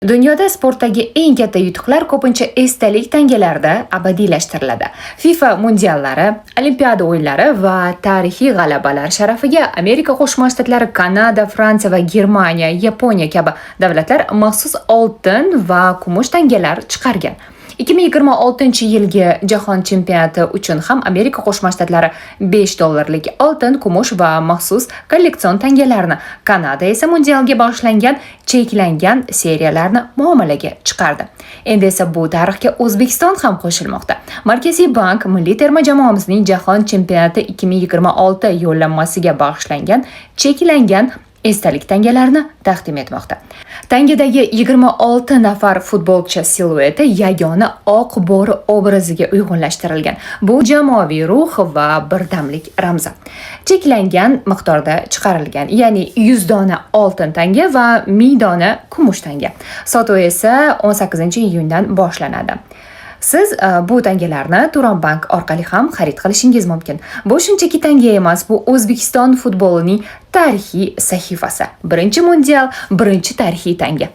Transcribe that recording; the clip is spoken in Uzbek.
Dunyoda sportdagi eng katta yutuqlar ko'pincha esdalik tangalarda abadiylashtiriladi. FIFA mundiallari, Olimpiada o'yinlari va tarixiy g'alabalar sharafiga Amerika Qo'shma Shtatlari, Kanada, Fransiya va Germaniya, Yaponiya kabi davlatlar maxsus oltin va kumush tangalar chiqargan. 2026-yilgi jahon chempionati uchun ham Amerika Qo'shma Shtatlari $5 oltin, kumush va maxsus kolleksion tangalarni, Kanada esa mundialga bag'ishlangan cheklangan seriyalarni muomalaga chiqardi. Endi esa bu tarixga O'zbekiston ham qo'shilmoqda. Markaziy bank milliy terma jamoamizning jahon chempionati 2026 yo'llanmasiga bag'ishlangan cheklangan esdalik tangalarni taqdim etmoqda. Tangadagi 26 nafar futbolchi silueti yagona oq bo'ri obraziga uyg'unlashtirilgan. Bu jamoaviy ruh va birdamlik ramzi. Cheklangan miqdorda chiqarilgan, ya'ni 100 dona oltin tanga va 1000 dona kumush tanga. Sotuv esa 18-iyundan boshlanadi. Siz bu tangalarni Turon Bank orqali ham xarid qilishingiz mumkin. Bu shunchaki tanga emas, bu O'zbekiston futbolining tarixiy sahifasi. Birinchi mundial, birinchi tarixiy tanga.